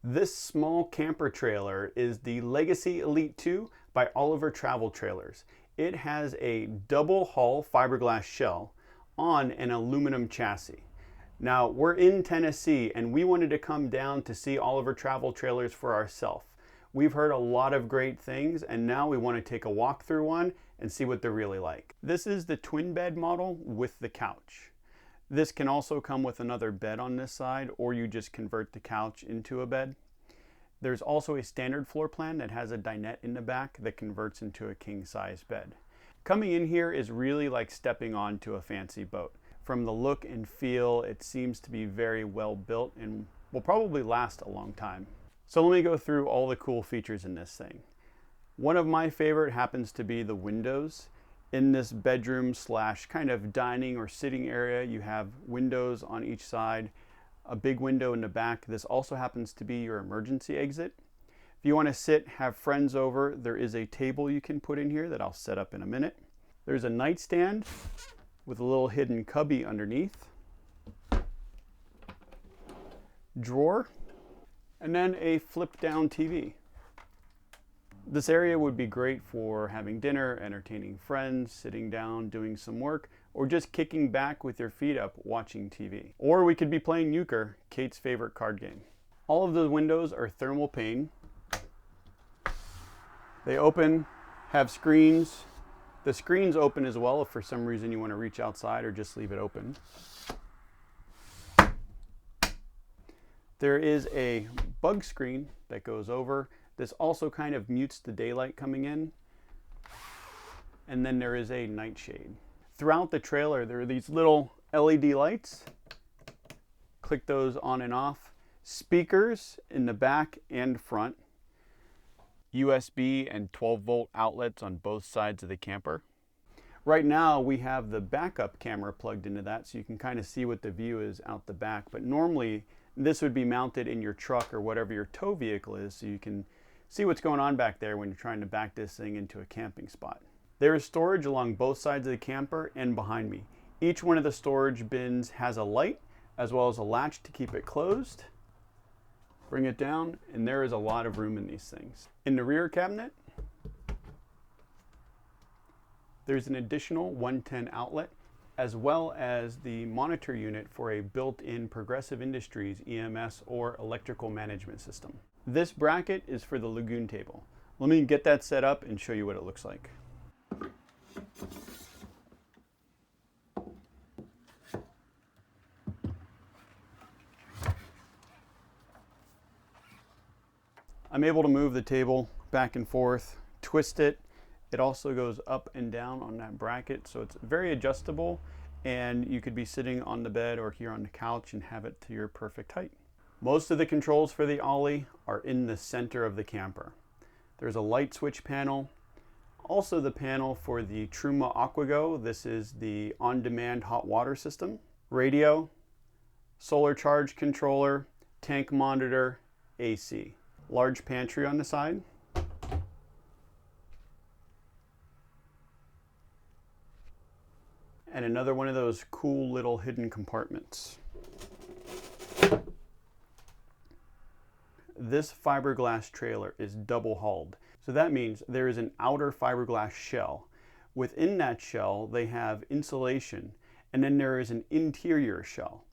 This small camper trailer is the Legacy Elite 2 by Oliver Travel Trailers. It has a double hull fiberglass shell on an aluminum chassis. Now we're in Tennessee and we wanted to come down to see Oliver Travel Trailers for ourselves. We've heard a lot of great things and now we want to take a walk through one and see what they're really like. This is the twin bed model with the couch. This can also come with another bed on this side, or you just convert the couch into a bed. There's also a standard floor plan that has a dinette in the back that converts into a king size bed. Coming in here is really like stepping onto a fancy boat. From the look and feel, it seems to be very well built and will probably last a long time. So let me go through all the cool features in this thing. One of my favorite happens to be the windows. In this bedroom slash kind of dining or sitting area, you have windows on each side, a big window in the back. This also happens to be your emergency exit. If you want to sit, have friends over, there is a table you can put in here that I'll set up in a minute. There's a nightstand with a little hidden cubby underneath, drawer, and then a flip down TV. This area would be great for having dinner, entertaining friends, sitting down, doing some work, or just kicking back with your feet up watching TV. Or we could be playing euchre, Kate's favorite card game. All of the windows are thermal pane. They open, have screens. The screens open as well if for some reason you want to reach outside or just leave it open. There is a bug screen that goes over. This also kind of mutes the daylight coming in. And then there is a night shade. Throughout the trailer, there are these little LED lights. Click those on and off. Speakers in the back and front. USB and 12-volt outlets on both sides of the camper. Right now, we have the backup camera plugged into that, so you can kind of see what the view is out the back. But normally, this would be mounted in your truck or whatever your tow vehicle is, so you can see what's going on back there when you're trying to back this thing into a camping spot. There is storage along both sides of the camper and behind me. Each one of the storage bins has a light as well as a latch to keep it closed. Bring it down and there is a lot of room in these things. In the rear cabinet, there's an additional 110 outlet as well as the monitor unit for a built-in Progressive Industries EMS or electrical management system. This bracket is for the lagoon table. Let me get that set up and show you what it looks like. I'm able to move the table back and forth, twist it. It also goes up and down on that bracket, so it's very adjustable, and you could be sitting on the bed or here on the couch and have it to your perfect height. Most of the controls for the Ollie are in the center of the camper. There's a light switch panel, also the panel for the Truma Aquago. This is the on-demand hot water system, radio, solar charge controller, tank monitor, AC. Large pantry on the side. And another one of those cool little hidden compartments. This fiberglass trailer is double hulled. So that means there is an outer fiberglass shell. Within that shell, they have insulation, and then there is an interior shell.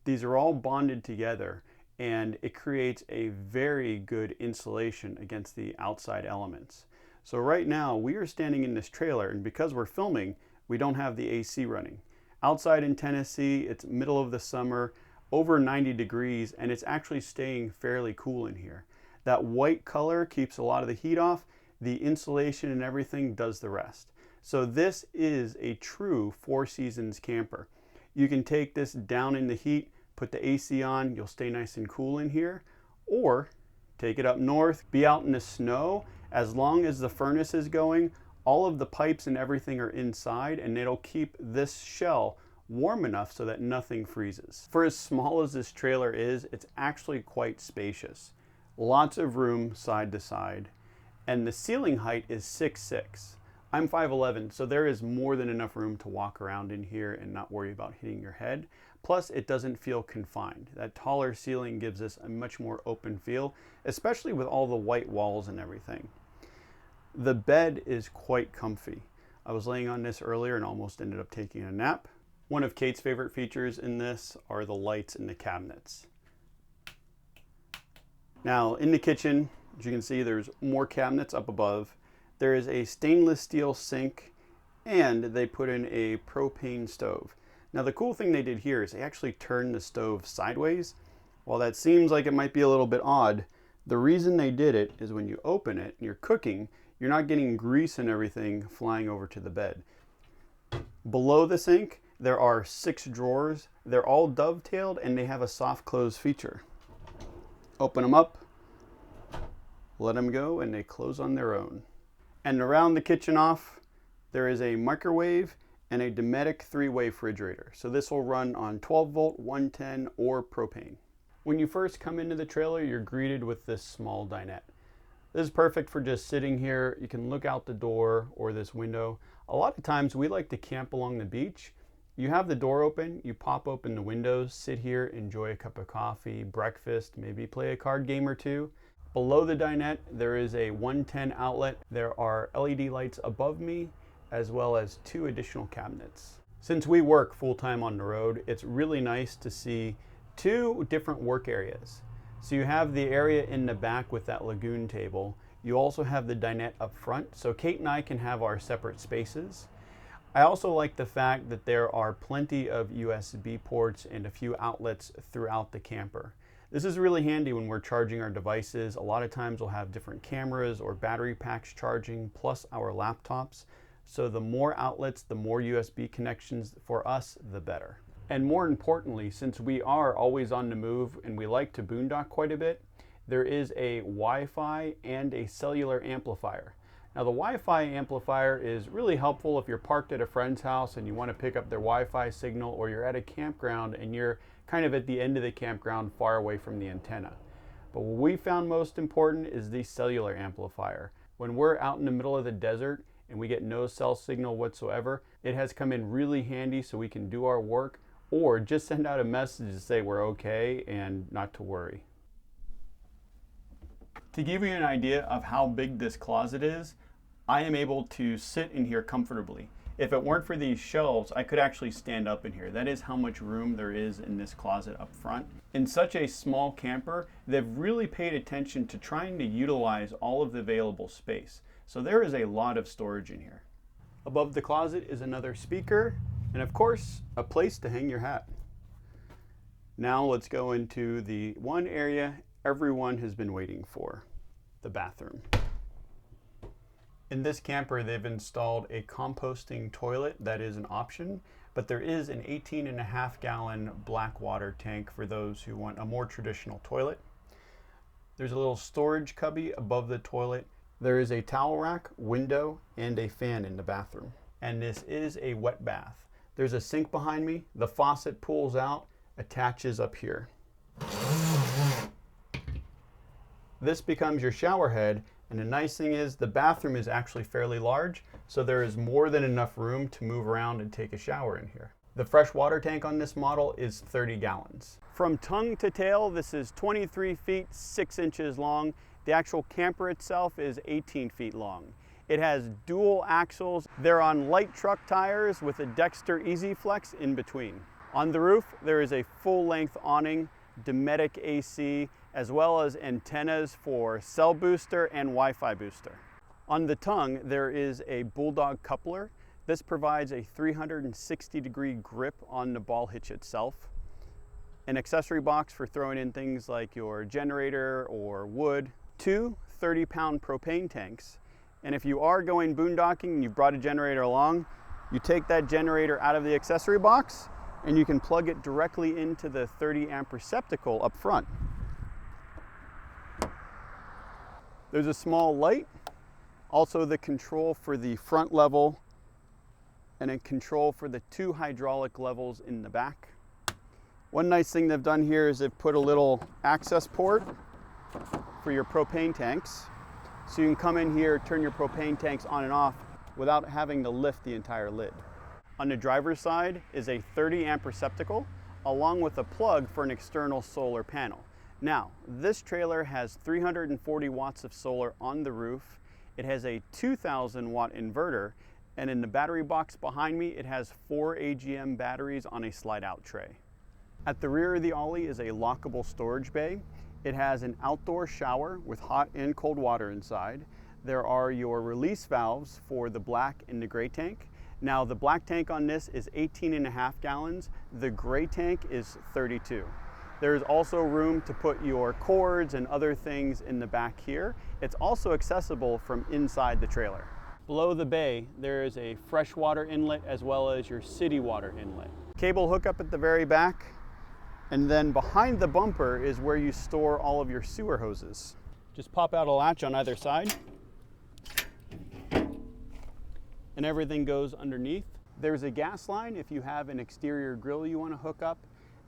These are all bonded together, and it creates a very good insulation against the outside elements. So right now, we are standing in this trailer, and because we're filming, we don't have the AC running. Outside in Tennessee, it's middle of the summer, over 90 degrees, and it's actually staying fairly cool in here. That white color keeps a lot of the heat off. The insulation and everything does the rest. So this is a true Four Seasons camper. You can take this down in the heat, put the AC on, you'll stay nice and cool in here, or take it up north, be out in the snow. As long as the furnace is going, all of the pipes and everything are inside, and it'll keep this shell warm enough so that nothing freezes. For as small as this trailer is, it's actually quite spacious. Lots of room side to side, and the ceiling height is 6'6". I'm 5'11", so there is more than enough room to walk around in here and not worry about hitting your head. Plus, it doesn't feel confined. That taller ceiling gives us a much more open feel, especially with all the white walls and everything. The bed is quite comfy. I was laying on this earlier and almost ended up taking a nap. One of Kate's favorite features in this are the lights in the cabinets. Now, in the kitchen, as you can see, there's more cabinets up above. There is a stainless steel sink, and they put in a propane stove. Now, the cool thing they did here is they actually turned the stove sideways. While that seems like it might be a little bit odd, the reason they did it is when you open it and you're cooking, you're not getting grease and everything flying over to the bed. Below the sink, there are 6 drawers. They're all dovetailed and they have a soft close feature. Open them up, let them go, and they close on their own. And around the kitchen off, there is a microwave and a Dometic 3-way refrigerator. So this will run on 12 volt, 110, or propane. When you first come into the trailer, you're greeted with this small dinette. This is perfect for just sitting here. You can look out the door or this window. A lot of times we like to camp along the beach. You have the door open, you pop open the windows, sit here, enjoy a cup of coffee, breakfast, maybe play a card game or two. Below the dinette, there is a 110 outlet. There are LED lights above me, as well as 2 additional cabinets. Since we work full-time on the road, it's really nice to see 2 different work areas. So you have the area in the back with that lagoon table. You also have the dinette up front, so Kate and I can have our separate spaces. I also like the fact that there are plenty of USB ports and a few outlets throughout the camper. This is really handy when we're charging our devices. A lot of times we'll have different cameras or battery packs charging, plus our laptops. So the more outlets, the more USB connections for us, the better. And more importantly, since we are always on the move and we like to boondock quite a bit, there is a Wi-Fi and a cellular amplifier. Now the Wi-Fi amplifier is really helpful if you're parked at a friend's house and you want to pick up their Wi-Fi signal, or you're at a campground and you're kind of at the end of the campground far away from the antenna. But what we found most important is the cellular amplifier. When we're out in the middle of the desert and we get no cell signal whatsoever, it has come in really handy so we can do our work or just send out a message to say we're okay and not to worry. To give you an idea of how big this closet is, I am able to sit in here comfortably. If it weren't for these shelves, I could actually stand up in here. That is how much room there is in this closet up front. In such a small camper, they've really paid attention to trying to utilize all of the available space. So there is a lot of storage in here. Above the closet is another speaker, and of course, a place to hang your hat. Now let's go into the one area everyone has been waiting for, the bathroom. In this camper, they've installed a composting toilet that is an option, but there is an 18.5 gallon black water tank for those who want a more traditional toilet. There's a little storage cubby above the toilet. There is a towel rack, window, and a fan in the bathroom. And this is a wet bath. There's a sink behind me. The faucet pulls out, attaches up here. This becomes your shower head. And the nice thing is the bathroom is actually fairly large, so there is more than enough room to move around and take a shower in here. The fresh water tank on this model is 30 gallons. From tongue to tail, this is 23 feet, 6 inches long. The actual camper itself is 18 feet long. It has dual axles. They're on light truck tires with a Dexter Easy Flex in between. On the roof, there is a full-length awning, Dometic AC, as well as antennas for cell booster and Wi-Fi booster. On the tongue, there is a Bulldog coupler. This provides a 360-degree grip on the ball hitch itself. An accessory box for throwing in things like your generator or wood. 2 30-pound propane tanks. And if you are going boondocking and you've brought a generator along, you take that generator out of the accessory box and you can plug it directly into the 30 amp receptacle up front. There's a small light, also the control for the front level, and a control for the 2 hydraulic levels in the back. One nice thing they've done here is they've put a little access port for your propane tanks. So you can come in here, turn your propane tanks on and off without having to lift the entire lid. On the driver's side is a 30 amp receptacle. along with a plug for an external solar panel. Now, this trailer has 340 watts of solar on the roof. It has a 2,000 watt inverter, and in the battery box behind me, it has 4 AGM batteries on a slide out tray. At the rear of the Ollie is a lockable storage bay. It has an outdoor shower with hot and cold water inside. There are your release valves for the black and the gray tank. Now the black tank on this is 18.5 gallons. The gray tank is 32. There's also room to put your cords and other things in the back here. It's also accessible from inside the trailer. Below the bay, there is a freshwater inlet as well as your city water inlet. Cable hookup at the very back, and then behind the bumper is where you store all of your sewer hoses. Just pop out a latch on either side, and everything goes underneath. There's a gas line if you have an exterior grill you want to hook up,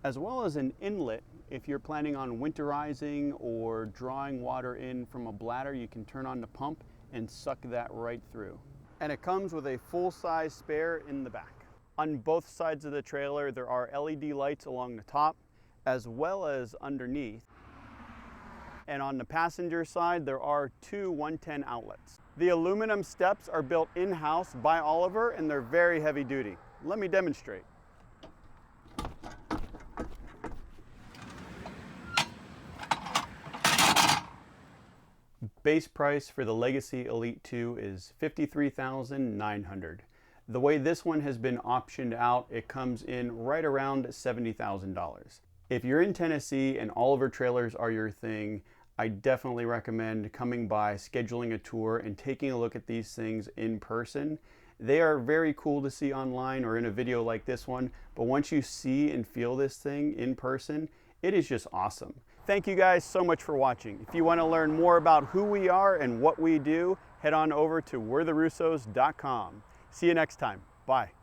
as well as an inlet if you're planning on winterizing or drawing water in from a bladder. You can turn on the pump and suck that right through. And it comes with a full-size spare in the back. On both sides of the trailer, there are LED lights along the top as well as underneath. And on the passenger side, there are 2 110 outlets. The aluminum steps are built in-house by Oliver, and they're very heavy duty. Let me demonstrate. Base price for the Legacy Elite 2 is $53,900. The way this one has been optioned out, it comes in right around $70,000. If you're in Tennessee and Oliver trailers are your thing, I definitely recommend coming by, scheduling a tour, and taking a look at these things in person. They are very cool to see online or in a video like this one, but once you see and feel this thing in person, it is just awesome. Thank you guys so much for watching. If you want to learn more about who we are and what we do, head on over to we'retherussos.com. See you next time. Bye.